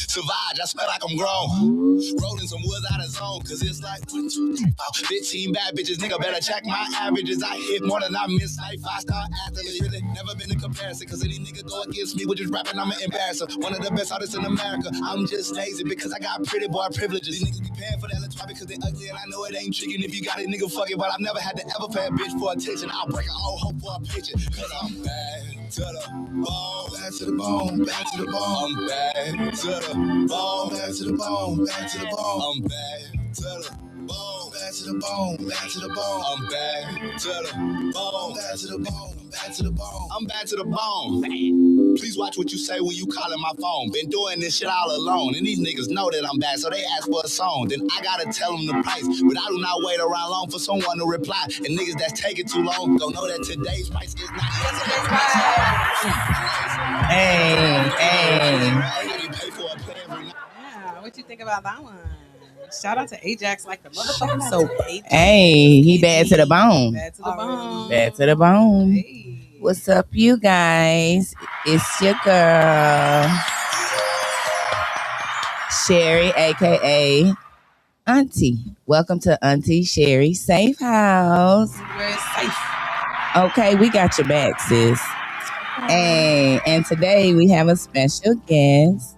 Savage, I smell like I'm grown. Rolling some woods out of zone, cause it's like 1, 2, 3, 4. 15 bad bitches, nigga better check my averages. I hit more than I miss, like 5-star athletes. Really never been in comparison, cause any nigga go against me with just rapping, I'm an embarrasser. One of the best artists in America. I'm just lazy because I got pretty boy privileges. These niggas be paying for that let's try because they ugly and I know it ain't chicken. If you got it, nigga, fuck it. But I've never had to ever pay a bitch for attention. I'll break a whole hope for a picture. Cause I'm bad to the bone, bad to the bone, bad to the bone. I'm bad to the bone, bad to the bone, bad to the bone. I'm bad to the bone, bad to the bone, bad to the bone. I'm bad to the bone, bad to the bone, bad to the bone. I'm bad to the bone. Please watch what you say when you calling my phone. Been doing this shit all alone, and these niggas know that I'm bad, so they ask for a song. Then I gotta tell them the price, but I do not wait around long for someone to reply. And niggas that's taking too long don't know that today's price is not yesterday's price. Yeah, what you think about that one? Shout out to Ajax like the motherfucking soap. Hey, he bad to the bone. Bad to the bone. Bad to the bone. Hey. What's up, you guys? It's your girl, Cheri, aka Auntie. Welcome to Auntie Cheri Safe House. Very safe. Okay, we got your back, sis. Hey, and today we have a special guest.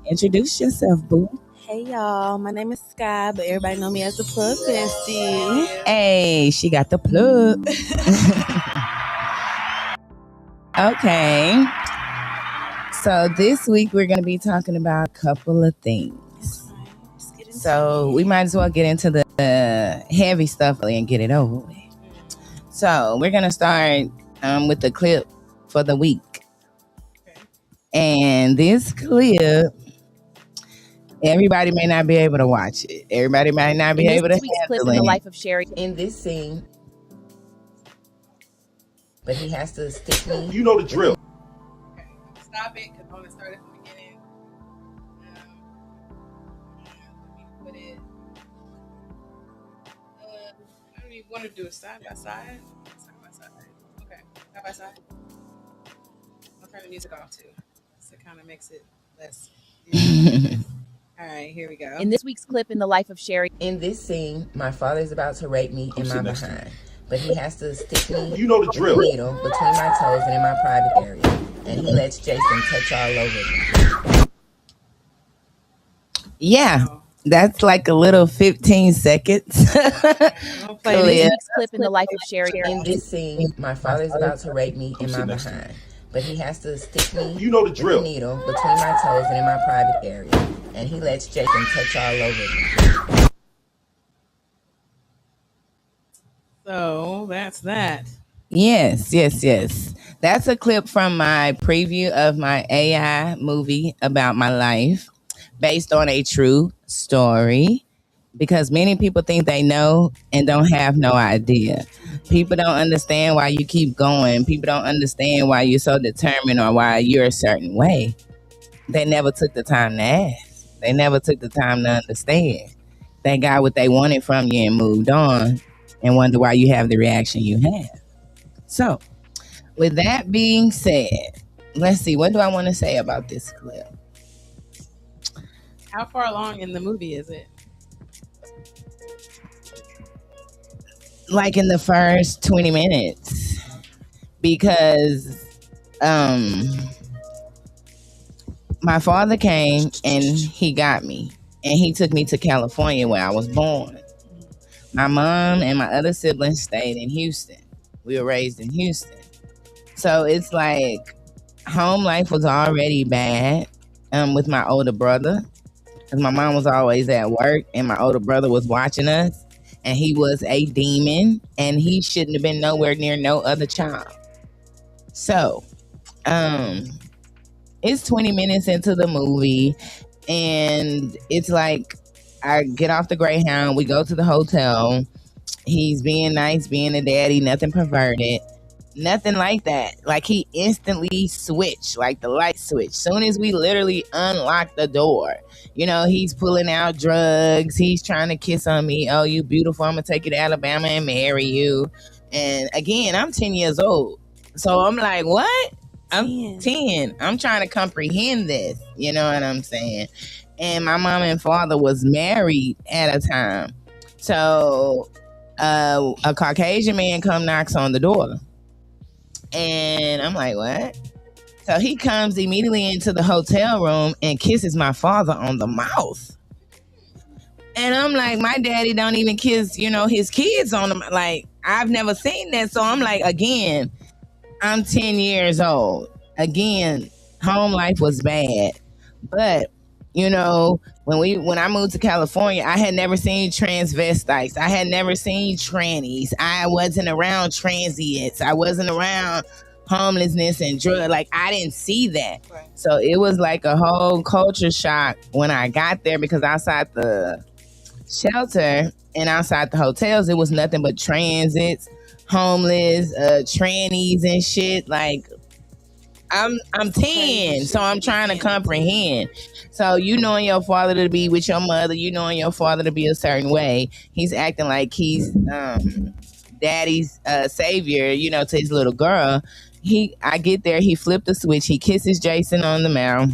Introduce yourself, boo. Hey y'all, my name is Sky, but everybody know me as the Plug Bestie. Hey, she got the plug. Okay. So this week we're going to be talking about a couple of things. So we might as well get into the heavy stuff and get it over with. So we're going to start with the clip for the week. And this clip, everybody may not be able to watch it. Everybody might not be able to handle clip in the life of Cheri. In this scene, but he has to stick me. You know the drill. Okay, stop it, because I want to start at the beginning. Let me put it. I don't even want to do it side by side. Side by side. Okay, side by side. I'll turn the music off too, so it kind of makes it less. All right, here we go. In this week's clip in the life of Cheri. In this scene, my father's about to rape me in my behind. But he has to stick me You know the drill. needle between my toes and in my private area. And he lets Jason touch all over me. Yeah, that's like a little 15 seconds. In this week's clip in the life of Cheri. In this scene, my father's about to rape me in my behind. But he has to stick me You know the drill. needle between my toes and in my private area. And he lets Jason touch all over me. So that's that. Yes. That's a clip from my preview of my AI movie about my life based on a true story, because many people think they know and don't have no idea. People don't understand why you keep going. People don't understand why you're so determined or why you're a certain way. They never took the time to ask. They never took the time to understand. They got what they wanted from you and moved on, and wonder why you have the reaction you have. So, with that being said, let's see, what do I want to say about this clip? How far along in the movie is it? Like in the first 20 minutes. Because my father came and he got me. And he took me to California where I was born. My mom and my other siblings stayed in Houston. We were raised in Houston. So it's like home life was already bad with my older brother. Because my mom was always at work and my older brother was watching us. And he was a demon and he shouldn't have been nowhere near no other child. So it's 20 minutes into the movie and it's like I get off the Greyhound, we go to the hotel. He's being nice, being a daddy, nothing perverted. Nothing like that. Like he instantly switched, like the light switch. Soon as we literally unlocked the door, you know, he's pulling out drugs. He's trying to kiss on me. Oh, you beautiful. I'm going to take you to Alabama and marry you. And again, I'm 10 years old. So I'm like, what? I'm 10. 10. I'm trying to comprehend this. You know what I'm saying? And my mom and father was married at a time. So a Caucasian man knocks on the door. And I'm like, what? So he comes immediately into the hotel room and kisses my father on the mouth. And I'm like, my daddy don't even kiss, his kids on them. Like, I've never seen that. So I'm like, again, I'm 10 years old. Again, home life was bad. But, when I moved to California, I had never seen transvestites. I had never seen trannies. I wasn't around transients. I wasn't around homelessness and drug. Like, I didn't see that. Right. So it was like a whole culture shock when I got there, because outside the shelter and outside the hotels, it was nothing but transits, homeless, trannies and shit. Like, I'm 10, so I'm trying to comprehend. So knowing your father to be with your mother, knowing your father to be a certain way, he's acting like he's daddy's savior, to his little girl. I get there, he flipped the switch, he kisses Jason on the mouth,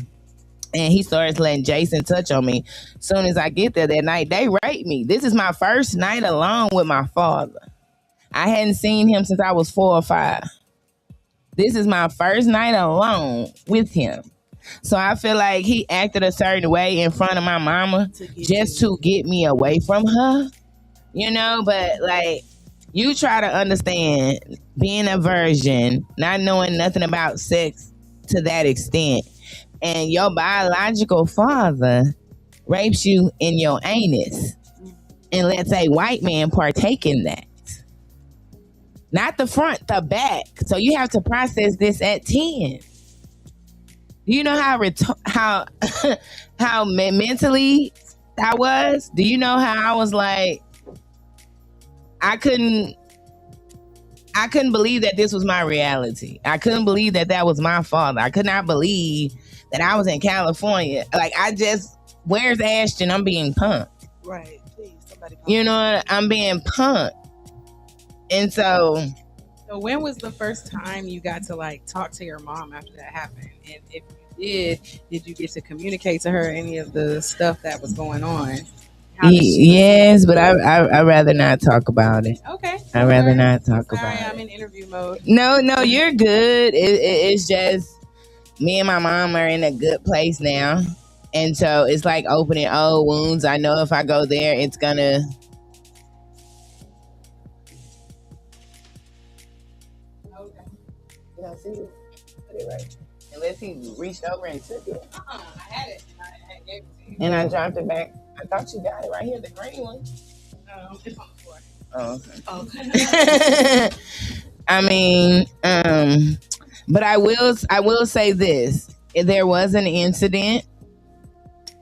and he starts letting Jason touch on me. Soon as I get there that night, they rape me. This is my first night alone with my father. I hadn't seen him since I was 4 or 5. This is my first night alone with him. So I feel like he acted a certain way in front of my mama just to get me away from her. But like, you try to understand being a virgin, not knowing nothing about sex to that extent, and your biological father rapes you in your anus and lets a white man partake in that. Not the front, the back. So you have to process this at 10. Do you know how mentally I was? Do you know how I was like, I couldn't believe that this was my reality. I couldn't believe that that was my father. I could not believe that I was in California. Like, where's Ashton? I'm being punked. Right. Please, somebody. I'm being punked. And so when was the first time you got to like talk to your mom after that happened? And if you did you get to communicate to her any of the stuff that was going on? Yes, but I'd rather not talk about it. Okay. I'd rather not talk Sorry, about it. I'm in interview mode. No, you're good. It's just me and my mom are in a good place now. And so it's like opening old wounds. I know if I go there, it's gonna... See it? Put it right. Unless he reached over and took it. I had it. I gave it to you. And I dropped it back. I thought you got it right here, the green one. It's on the floor. Oh, okay. I mean, but I will say this. There was an incident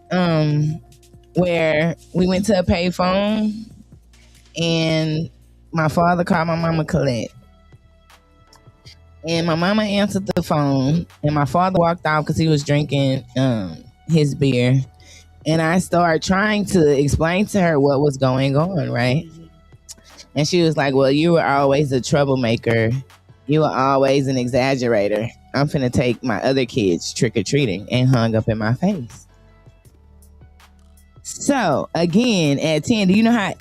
where we went to a payphone and my father called my mama Colette. And my mama answered the phone, and my father walked out because he was drinking his beer. And I started trying to explain to her what was going on, right? And she was like, well, you were always a troublemaker. You were always an exaggerator. I'm finna take my other kids trick-or-treating, and hung up in my face. So, again, at 10, do you know how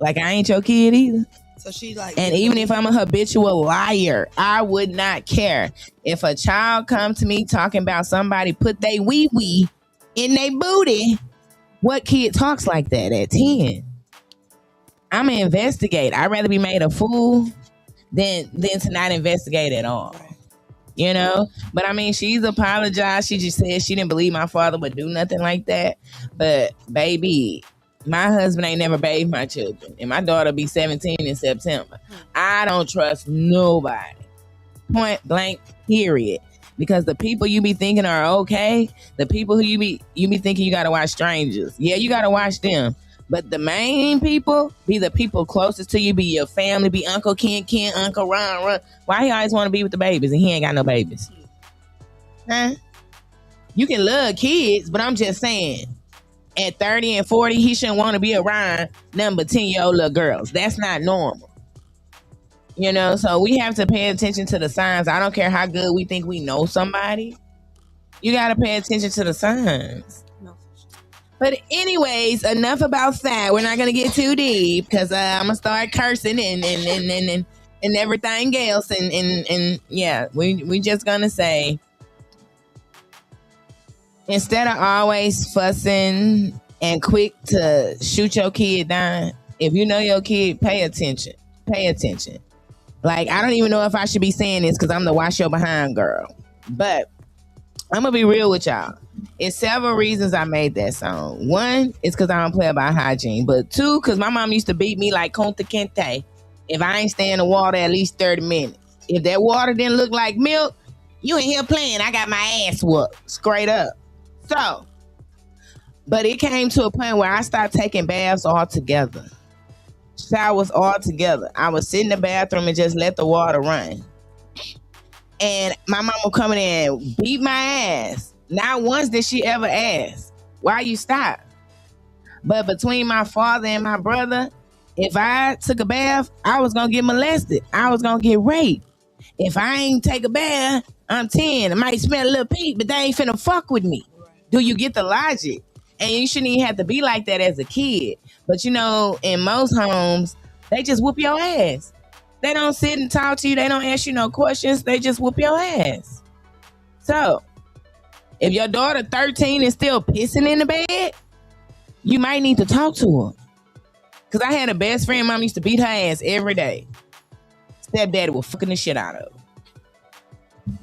like, I ain't your kid either? So she like, and even if I'm a habitual liar, I would not care if a child come to me talking about somebody put they wee in they booty. What kid talks like that at 10? I'm gonna investigate. I'd rather be made a fool than to not investigate at all. But I mean, she's apologized. She just said she didn't believe my father would do nothing like that. But baby, my husband ain't never bathed my children, and my daughter be 17 in September. I don't trust nobody. Point blank, period. Because the people you be thinking are okay, the people who you be thinking you gotta watch strangers. Yeah, you gotta watch them. But the main people be the people closest to you, be your family, be Uncle Ken, Uncle Ron. Why he always want to be with the babies and he ain't got no babies? Huh? You can love kids, but I'm just saying, at 30 and 40, he shouldn't want to be around number 10-year-old little girls. That's not normal. You know, so we have to pay attention to the signs. I don't care how good we think we know somebody. You got to pay attention to the signs. No. But anyways, enough about that. We're not gonna get too deep because I'm gonna start cursing and everything else. And yeah, we just gonna say, instead of always fussing and quick to shoot your kid down, if you know your kid, pay attention. Pay attention. Like, I don't even know if I should be saying this because I'm the wash your behind girl. But I'm gonna be real with y'all. It's several reasons I made that song. One is because I don't play about hygiene. But two, because my mom used to beat me like Conta Kente if I ain't stay in the water at least 30 minutes. If that water didn't look like milk, you ain't here playing. I got my ass whooped. Straight up. So, but it came to a point where I stopped taking baths altogether. Showers altogether. I would sit in the bathroom and just let the water run. And my mom would come in and beat my ass. Not once did she ever ask, why you stop? But between my father and my brother, if I took a bath, I was going to get molested. I was going to get raped. If I ain't take a bath, I'm 10. I might smell a little pee, but they ain't finna fuck with me. Do you get the logic? And you shouldn't even have to be like that as a kid. But you know, in most homes, they just whoop your ass. They don't sit and talk to you. They don't ask you no questions. They just whoop your ass. So, if your daughter 13 is still pissing in the bed, you might need to talk to her. Because I had a best friend, mom used to beat her ass every day. Stepdaddy was fucking the shit out of her.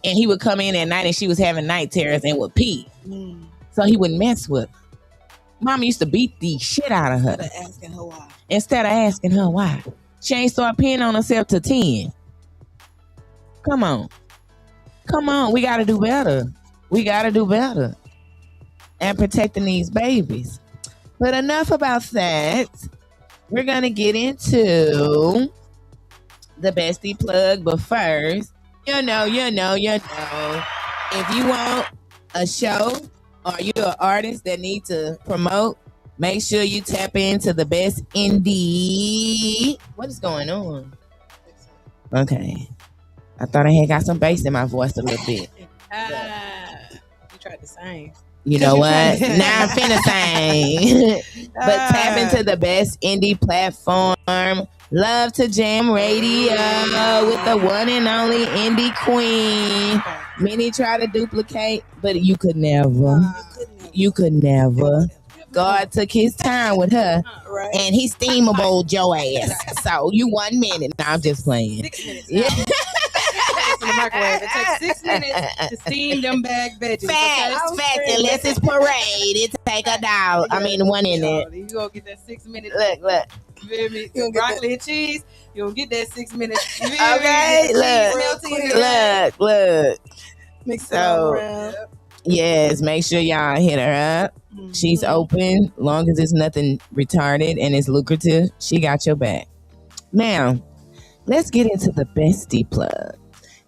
And he would come in at night and she was having night terrors and would pee. So he wouldn't mess with her. Mom used to beat the shit out of her. Instead of asking her why. She ain't start peeing on herself till 10. Come on. Come on. We got to do better. We got to do better. And protecting these babies. But enough about that. We're going to get into the bestie plug. But first, you know. If you want a show or you're an artist that need to promote, make sure you tap into the best indie. What is going on? Okay. I thought I had got some bass in my voice a little bit. You tried to sing. You know what? Now I'm finna sing. But tap into the best indie platform. Love to Jam Radio with the one and only indie queen. Many try to duplicate, but you could never. You could never. God took his time with her, and he steamable your ass. So you 1 minute. No, I'm just playing. 6 minutes. Yeah. In the microwave. It takes 6 minutes to steam them bag veggies. Facts. Unless it's parade, it take $1. I mean, 1 in it. You gonna get that 6 minutes. Look. You feel me? You broccoli and cheese. You gonna get that 6 minutes. Okay, look. Mix it all around. Yes, make sure y'all hit her up. Mm-hmm. She's open, long as it's nothing retarded and it's lucrative. She got your back. Now, let's get into the bestie plug.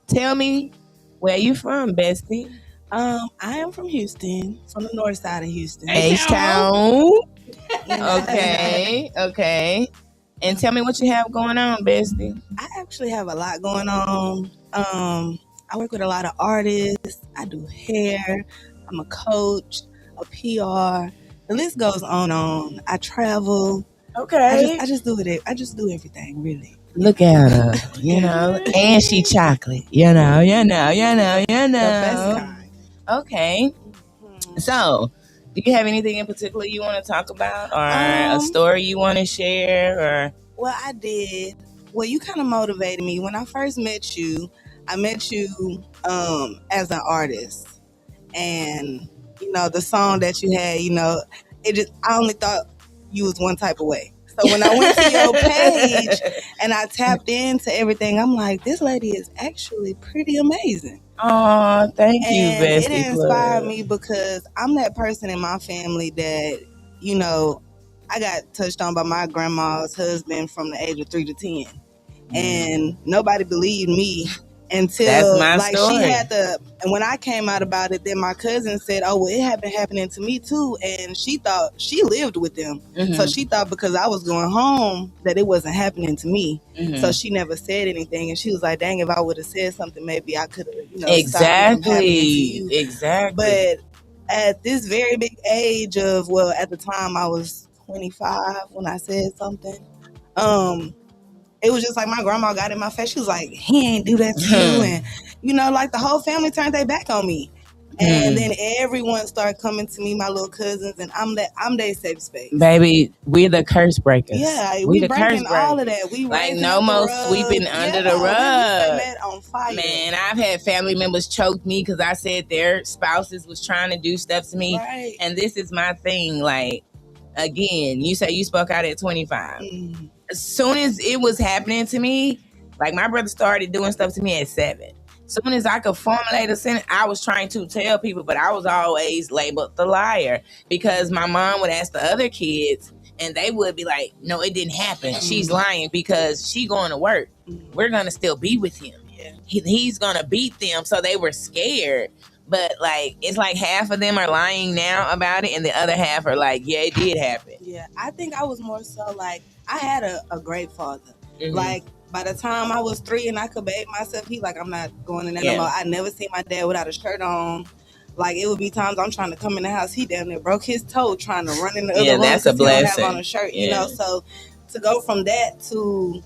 Tell me, where you from, bestie? I am from Houston, from the north side of Houston. H-Town. Okay. And tell me what you have going on, bestie. I actually have a lot going on. I work with a lot of artists. I do hair. I'm a coach, a PR. The list goes on. I travel. Okay. I just do it. I just do everything, really. Look at her, and she chocolate, you know. The best kind. Okay. Mm-hmm. So, do you have anything in particular you want to talk about, or a story you want to share, or? Well, I did. Well, you kind of motivated me when I first met you. I met you as an artist, and the song that you had, I only thought you was one type of way. So when I went to your page and I tapped into everything, I'm like, this lady is actually pretty amazing. Oh, thank you, bestie. It inspired me because I'm that person in my family that, I got touched on by my grandma's husband from the age of 3 to 10. And nobody believed me. until That's my like story. she had to. And when I came out about it, then my cousin said, "Oh, well, it had been happening to me too." And she thought she lived with them, so she thought because I was going home that it wasn't happening to me. So she never said anything, and she was like, "Dang, if I would have said something, maybe I could have, stopped it from happening to you." Exactly. But at this very big age of, well, at the time I was 25 when I said something. It was just like my grandma got in my face. She was like, "He ain't do that to you," and like the whole family turned their back on me. And then everyone started coming to me, my little cousins, and I'm their safe space. Baby, we're the curse breakers. Yeah, we the breaking all of that. We like no more sweeping under the rug. We set that on fire. Man, I've had family members choke me because I said their spouses was trying to do stuff to me. Right. And this is my thing. Like, again, you say you spoke out at 25. As soon as it was happening to me, like my brother started doing stuff to me at 7. As soon as I could formulate a sentence, I was trying to tell people, but I was always labeled the liar because my mom would ask the other kids and they would be like, "No, it didn't happen. She's lying because she going to work. We're going to still be with him. Yeah. He's going to beat them." So they were scared. But like, it's like half of them are lying now about it and the other half are like, yeah, it did happen. Yeah, I think I was more so like, I had a great father. Like, by the time I was 3 and I could bathe myself, he like, "I'm not going in there no more." I never seen my dad without a shirt on. Like, it would be times I'm trying to come in the house, he damn near broke his toe trying to run in the other room that's a blessing. He don't have on a shirt, So to go from that to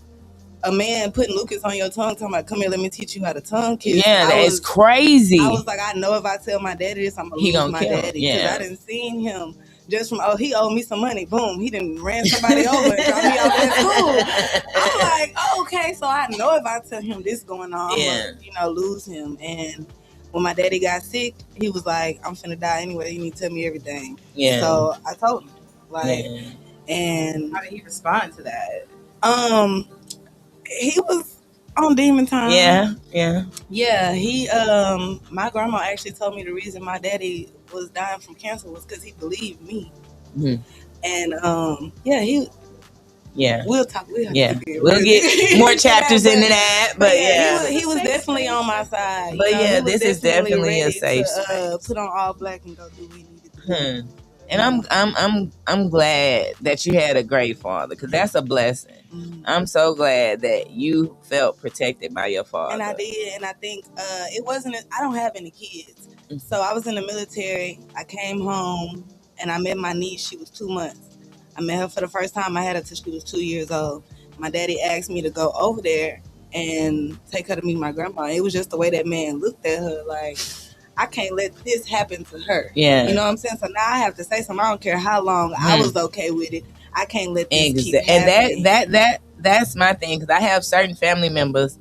a man putting Lucas on your tongue, talking about, "Come here, let me teach you how to tongue kiss." Yeah, that is crazy. I was like, I know if I tell my daddy this, I'm gonna lose my daddy because I didn't seen him. Just from, he owed me some money. Boom, he didn't ran somebody over and dropped me off at school. I'm like, okay, so I know if I tell him this going on, I'm gonna, lose him. And when my daddy got sick, he was like, "I'm finna die anyway. You need to tell me everything." Yeah. So I told him, and how did he respond to that? He was on demon time. Yeah. He my grandma actually told me the reason my daddy was dying from cancer was because he believed me. And we'll talk. We'll get more chapters into that. But he was definitely on my side. But this is definitely a safe space. Put on all black and go do what we needed to do. And I'm glad that you had a great father because that's a blessing. I'm so glad that you felt protected by your father. And I did, and I think it wasn't. I don't have any kids, so I was in the military. I came home and I met my niece. She was 2 months. I met her for the first time. I had her till she was 2 years old. My daddy asked me to go over there and take her to meet my grandma. It was just the way that man looked at her, like, I can't let this happen to her. Yeah. You know what I'm saying? So now I have to say something. I don't care how long I was okay with it. I can't let this keep happening. And that's my thing, because I have certain family members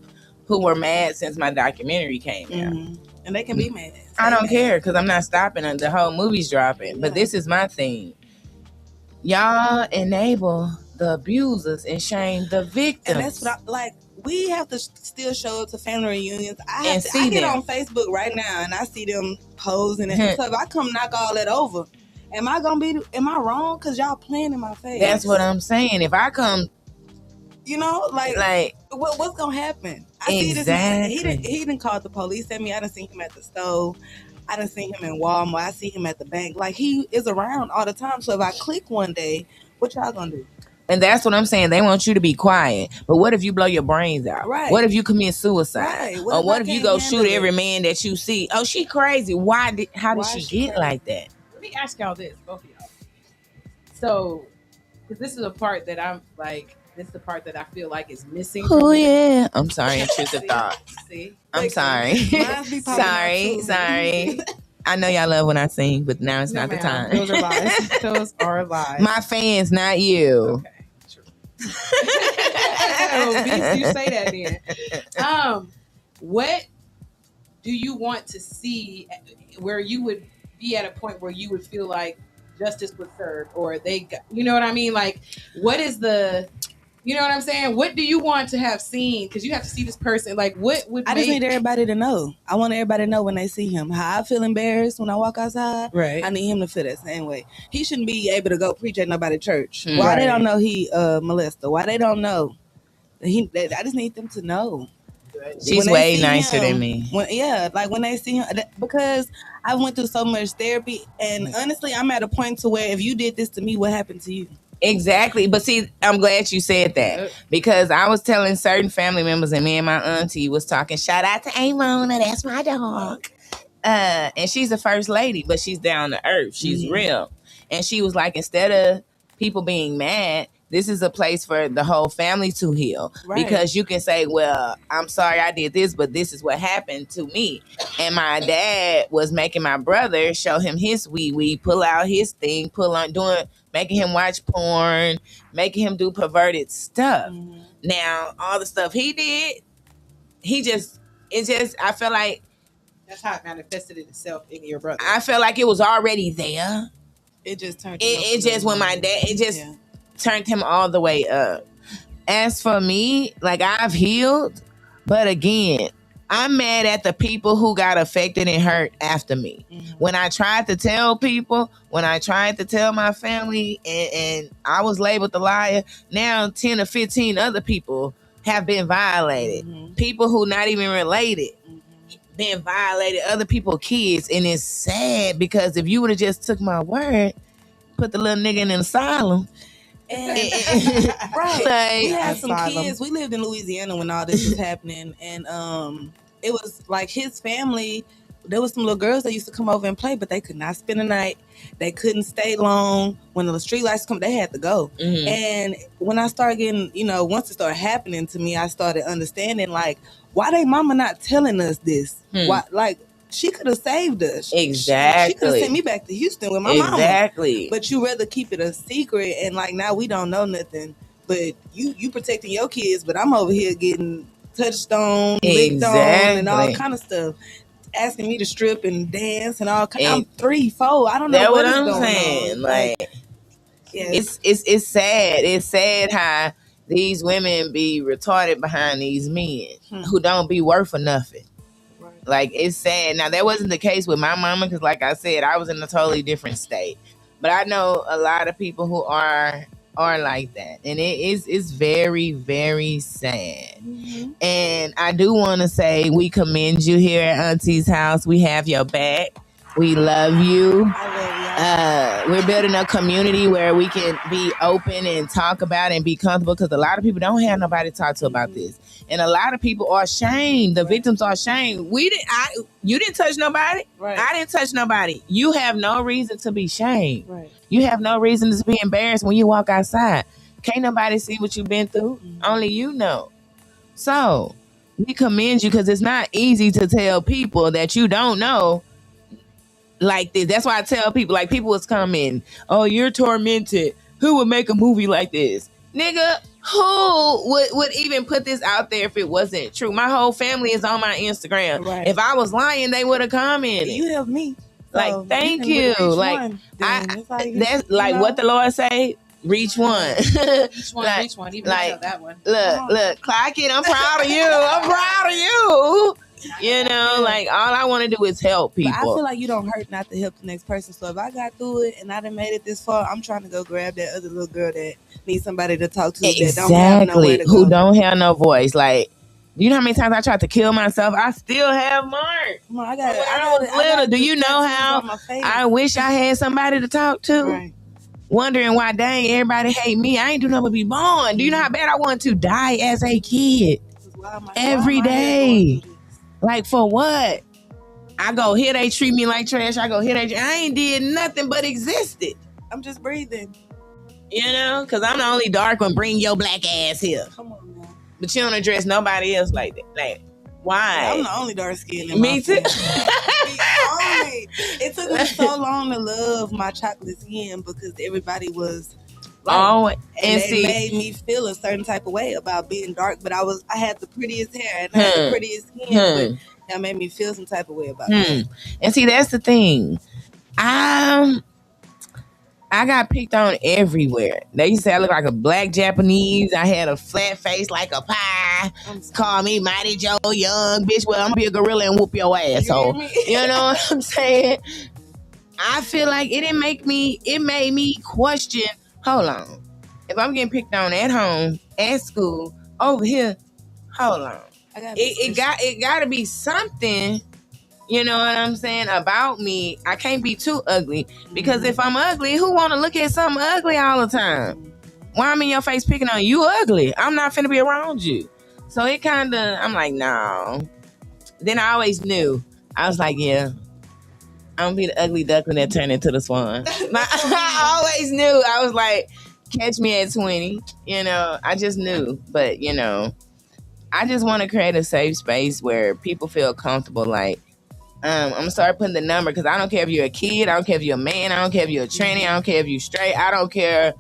who were mad since my documentary came out. And they can be mad. I don't care, because I'm not stopping until the whole movie's dropping. But this is my thing. Y'all enable the abusers and shame the victims. And that's what I like. We have to still show up to family reunions. I get on Facebook right now and I see them posing and stuff. I come knock all that over. Am I wrong? Because y'all playing in my face. That's what I'm saying. If I come, like what's going to happen? I see this man. He didn't call the police at me. I done seen him at the stove. I done seen him in Walmart. I see him at the bank. Like, he is around all the time. So if I click one day, what y'all going to do? And that's what I'm saying. They want you to be quiet. But what if you blow your brains out? Right. What if you commit suicide? Right. What if you go shoot every man that you see? Oh, she crazy. How did she get like that? Let me ask y'all this, both of y'all. So, because this is a part that I'm like, this is the part that I feel like is missing. Oh, yeah. I'm sorry, intrusive thought. See? I'm sorry. Sorry. I know y'all love when I sing, but now it's not the time. Those are lies. Those are lies. My fans, not you. Okay. You say that then. What do you want to see where you would be at a point where you would feel like justice was served, or you know what I mean? Like, what is you know what I'm saying? What do you want to have seen? Because you have to see this person. Like, what would I just need everybody to know. I want everybody to know when they see him. How I feel embarrassed when I walk outside. Right. I need him to feel that same way. He shouldn't be able to go preach at nobody's church. Why they don't know he molester? Why they don't know? I just need them to know. She's way nicer than me. When they see him, because I went through so much therapy, and honestly, I'm at a point to where if you did this to me, what happened to you? Exactly. But see, I'm glad you said that, because I was telling certain family members, and me and my auntie was talking. Shout out to Amona, that's my dog. And she's the first lady, but she's down to earth. She's real. And she was like, instead of people being mad, this is a place for the whole family to heal. Right. Because you can say, well, I'm sorry I did this, but this is what happened to me. And my dad was making my brother show him his wee, pull out his thing, making him watch porn, making him do perverted stuff. Now, all the stuff he did, I feel like that's how it manifested itself in your brother. I felt like it was already there. It just turned. It just when my dad, turned him all the way up. As for me, like, I've healed, but again, I'm mad at the people who got affected and hurt after me. When I tried to tell people, when I tried to tell my family, and I was labeled the liar, now 10 or 15 other people have been violated. People who not even related. Being violated, other people's kids, and it's sad because if you would have just took my word, put the little nigga in an asylum. Right. Like, we had some kids. We lived in Louisiana when all this was happening, and it was like his family. There was some little girls that used to come over and play, but they could not spend the night. They couldn't stay long. When the street lights come, they had to go. And when I started getting, once it started happening to me, I started understanding, like, why they mama not telling us this? Why, like, she could have saved us. Exactly. She could have sent me back to Houston with my mama. Exactly. But you rather keep it a secret, and like now we don't know nothing. But you protecting your kids, but I'm over here getting touched on, licked on, and all kind of stuff. Asking me to strip and dance and all kind. I'm 3, 4. I don't know what I'm saying. Like, it's sad. It's sad how these women be retarded behind these men who don't be worth for nothing. Right. Like, it's sad. Now, that wasn't the case with my mama because, like I said, I was in a totally different state. But I know a lot of people who are like that, and it's very, very sad. And I do want to say we commend you here at Auntie's house. We have your back. We love you. We're building a community where we can be open and talk about it and be comfortable, because a lot of people don't have nobody to talk to about this, and a lot of people are ashamed. The victims are ashamed. You didn't touch nobody. Right. I didn't touch nobody. You have no reason to be ashamed. Right. You have no reason to be embarrassed when you walk outside. Can't nobody see what you've been through. Only you know. So we commend you, because it's not easy to tell people that you don't know like this. That's why I tell people, like, people was coming, oh, you're tormented. Who would make a movie like this? Nigga, who would even put this out there if it wasn't true? My whole family is on my Instagram. Right. If I was lying, they would have commented. You helped me. Like, thank you. Like, that's like what the Lord say. Reach one. Reach one. Even like, that one. Look, clock it. I'm proud of you. I'm proud of you. Like, all I want to do is help people. But I feel like you don't hurt not to help the next person. So if I got through it and I done made it this far, I'm trying to go grab that other little girl that needs somebody to talk to. Exactly. That don't have nowhere to go. Who don't have no voice. Like, you know how many times I tried to kill myself? I still have marks. Do you know how I wish I had somebody to talk to? Right. Wondering why, dang, everybody hate me. I ain't do nothing but be born. Do you know how bad I want to die as a kid? Every day. Like, for what? I go here, they treat me like trash. I go here, I ain't did nothing but existed. I'm just breathing. Because I'm the only dark one. Bring your black ass here. Come on, man. But you don't address nobody else like that. Like, why? I'm the only dark skin in me too. It took me so long to love my chocolate skin because everybody was like, and they made me feel a certain type of way about being dark. But I had the prettiest hair and I had the prettiest skin, but that made me feel some type of way about it. And see, that's the thing. I got picked on everywhere. They used to say I look like a black Japanese. I had a flat face like a pie. Call me Mighty Joe Young, bitch. Well, I'm gonna be a gorilla and whoop your ass. So, you know what I'm saying? I feel like it made me question, hold on. If I'm getting picked on at home, at school, over here, hold on. it got to be something. You know what I'm saying about me? I can't be too ugly because if I'm ugly, who want to look at something ugly all the time? Why I'm in your face picking on you ugly? I'm not finna be around you. So it kind of, I'm like, no. Then I always knew. I was like, yeah, I'm gonna be the ugly duckling that turned into the swan. I always knew. I was like, catch me at 20. You know, I just knew. But, you know, I just want to create a safe space where people feel comfortable. Like, I'm gonna start putting the number because I don't care if you're a kid, I don't care if you're a man, I don't care if you're a tranny, I don't care if you're straight, I don't care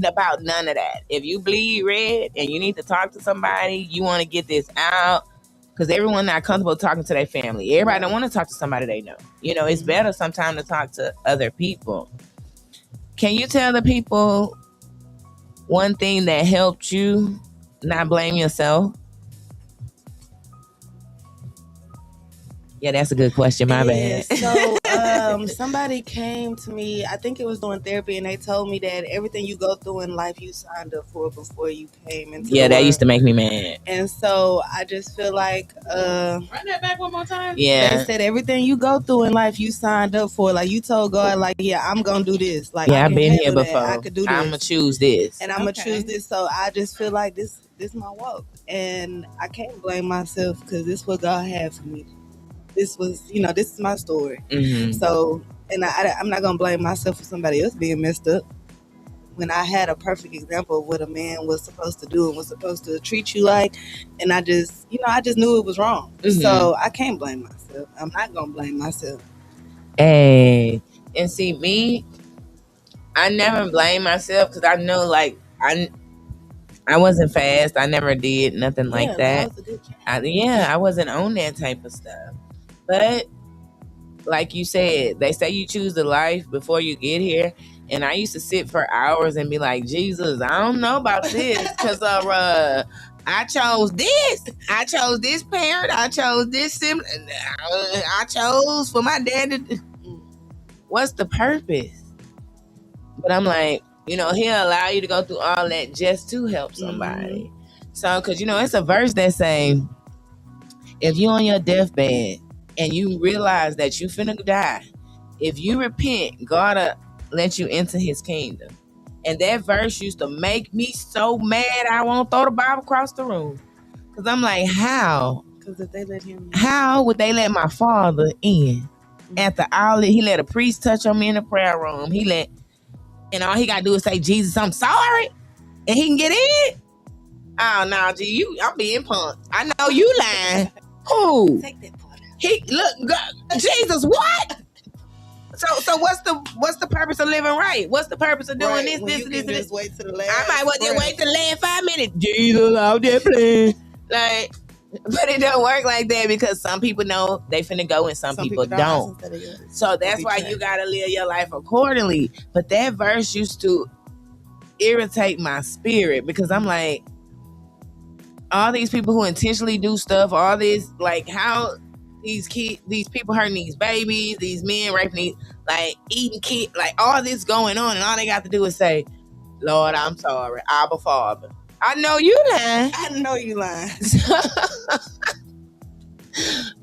about none of that. If you bleed red and you need to talk to somebody, you want to get this out because everyone not comfortable talking to their family. Everybody don't want to talk to somebody they know. You know, it's better sometimes to talk to other people. Can you tell the people one thing that helped you not blame yourself? Yeah, that's a good question. My bad. So somebody came to me, I think it was doing therapy, and they told me that everything you go through in life you signed up for before you came into the that world. used to make me mad. And so I just feel like Run that back one more time. Yeah. they said everything you go through in life you signed up for. Like you told God, like, yeah, I'm gonna do this. Like, Yeah, I I've can been here handle that. before. I could do this. I'm gonna choose this. And I'm gonna choose this. So I just feel like this is my walk, and I can't blame myself because this is what God had for me. This was, you know, this is my story. Mm-hmm. So, and I'm not gonna blame myself for somebody else being messed up when I had a perfect example of what a man was supposed to do and was supposed to treat you like, and I just knew it was wrong. Mm-hmm. So I can't blame myself. I'm not gonna blame myself. Hey, and see me, I never blame myself because I know, like, I wasn't fast. I never did nothing like that. Was a good I wasn't on that type of stuff. But like you said, they say you choose the life before you get here. And I used to sit for hours and be like, Jesus, I don't know about this because I chose this. I chose this parent. I chose this sibling. I chose for my dad to. What's the purpose? But I'm like, you know, he'll allow you to go through all that just to help somebody. Mm-hmm. So, because, you know, it's a verse that say, if you're on your deathbed and you realize that you finna die, if you repent, God will let you into his kingdom. And that verse used to make me so mad I won't throw the Bible across the room. Because I'm like, how? Because if they let him in. How would they let my father in? After all, he let a priest touch on me in the prayer room. And all he got to do is say, Jesus, I'm sorry. And he can get in. Oh, no, G, I'm being punked. I know you lying. Who? Take that part out. Jesus, what? So what's the purpose of living right? What's the purpose of doing this, and this? Wait to the last. I might well just wait till the last 5 minutes. Jesus, I'm just playing. Like, but it don't work like that because some people know they finna go and some people don't. So that's why you gotta live your life accordingly. But that verse used to irritate my spirit because I'm like, all these people who intentionally do stuff, all this, like, how these people hurting these babies, these men raping like eating kids, like all this going on, and all they got to do is say, Lord, I'm sorry, Abba Father. I know you lying. I know you lying.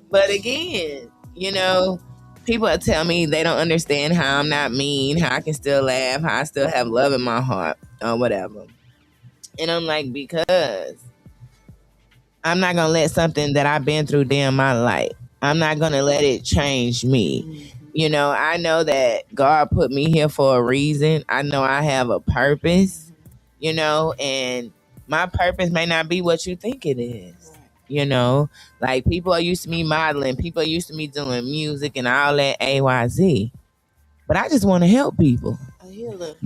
But again, you know, people tell me they don't understand how I'm not mean, how I can still laugh, how I still have love in my heart, or whatever. And I'm like, because I'm not going to let something that I've been through dim my light. I'm not going to let it change me. Mm-hmm. You know, I know that God put me here for a reason. I know I have a purpose, you know, and my purpose may not be what you think it is. You know, like people are used to me modeling, people are used to me doing music and all that AYZ. But I just want to help people.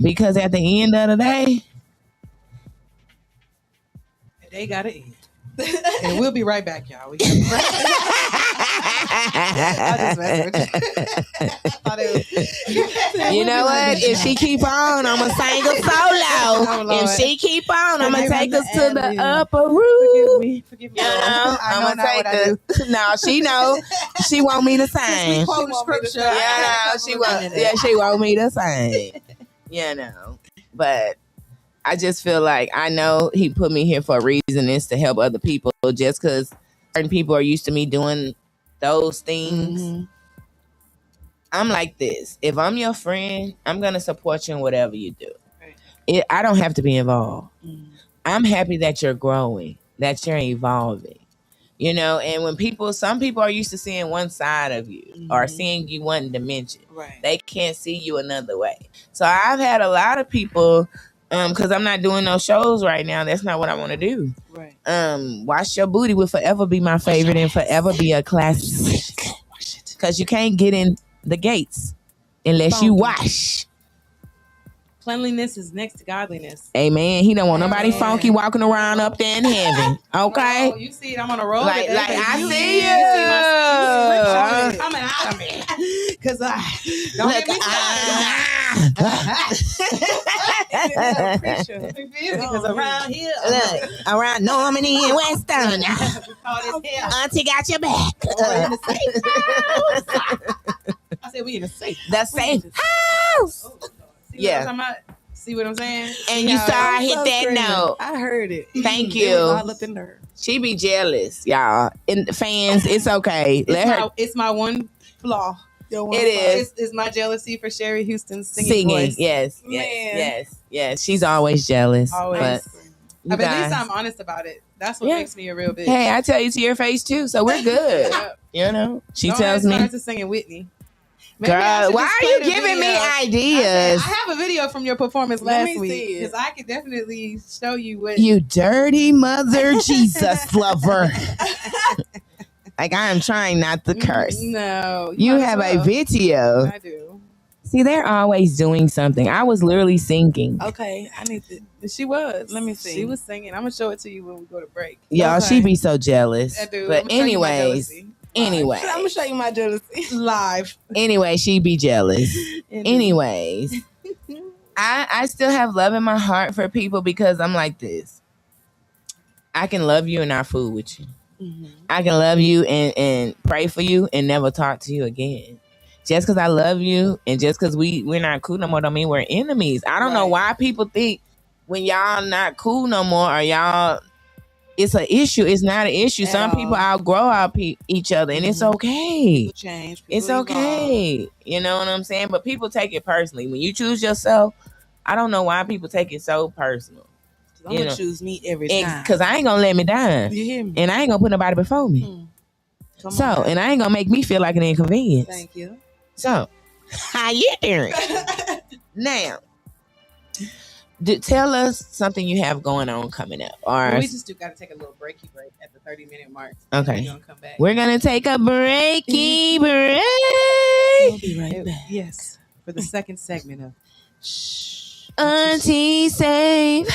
Because at the end of the day, they got to end. And we'll be right back, y'all. You know what? If she keep on, I'm gonna sing a solo. If she keep on, I'm gonna take us to the upper room. Forgive me. You know, I'm gonna take us. No, she know. She want me to sing. Yeah, she want me to sing. You know, but I just feel like I know he put me here for a reason, is to help other people. Just because certain people are used to me doing those things. Mm-hmm. I'm like this. If I'm your friend, I'm gonna support you in whatever you do. Right. I don't have to be involved. Mm-hmm. I'm happy that you're growing, that you're evolving. And when some people are used to seeing one side of you or seeing you one dimension. Right. They can't see you another way. So I've had a lot of people, because I'm not doing no shows right now. That's not what I want to do. Right. Wash Your Booty will forever be my favorite and forever be a classic. Because you can't get in the gates unless you wash. Cleanliness is next to godliness. Amen. He don't want nobody funky walking around up there in heaven. Okay. Oh, you see it? I'm on a roll. Like today, I you see you. I'm coming out of it. Because don't Look, get me started. Because around here, Look, around Normandy and Weston. we call this here. Auntie got your back. We're in the safe house. I said we in the safe. The safe house. See what I'm saying? And you saw I hit that note. I heard it. Thank It you. was all up in there. She be jealous, y'all. And fans, it's okay. It's my one flaw. It is. It's my jealousy for Cheri Houston's singing voice. Yes. Man. Yes. She's always jealous. Always. But At least I'm honest about it. That's what makes me a real bitch. Hey, I tell you to your face too, so we're good. Yep. She Don't tells me, to singing Whitney. girl, why are you giving me ideas? I have a video from your performance Let last me week see it. because I could definitely show you what You dirty mother Jesus lover. Like I am trying not to curse. No, You have a video. I do. See, they're always doing something. I was literally singing. Okay, I need to. She was. Let me see. She was singing. I'm gonna show it to you when we go to break. Y'all, Okay. she be so jealous. I do. But I'm gonna show you my anyways, jealousy. I'm gonna show you my jealousy live. anyway, she be jealous. Anyways, I still have love in my heart for people because I'm like this. I can love you and not fool with you. Mm-hmm. I can love you and pray for you and never talk to you again. Just because I love you and just because we're not cool no more don't mean we're enemies. I don't know why people think when y'all not cool no more or y'all, it's an issue. It's not an issue. Some people outgrow each other and it's okay. People change. It's okay. You know what I'm saying? But people take it personally. When you choose yourself, I don't know why people take it so personal. I'm gonna choose me every time. Because I ain't gonna let me down. You hear me? And I ain't gonna put nobody before me. Come on. And I ain't gonna make me feel like an inconvenience. Thank you. So, how you doing? Now, tell us something you have going on coming up. Or We just got to take a little breaky break at the 30-minute mark. Okay. We're gonna come back. We're gonna take a breaky break. We'll be right back. Yes, for the second segment of Auntie, save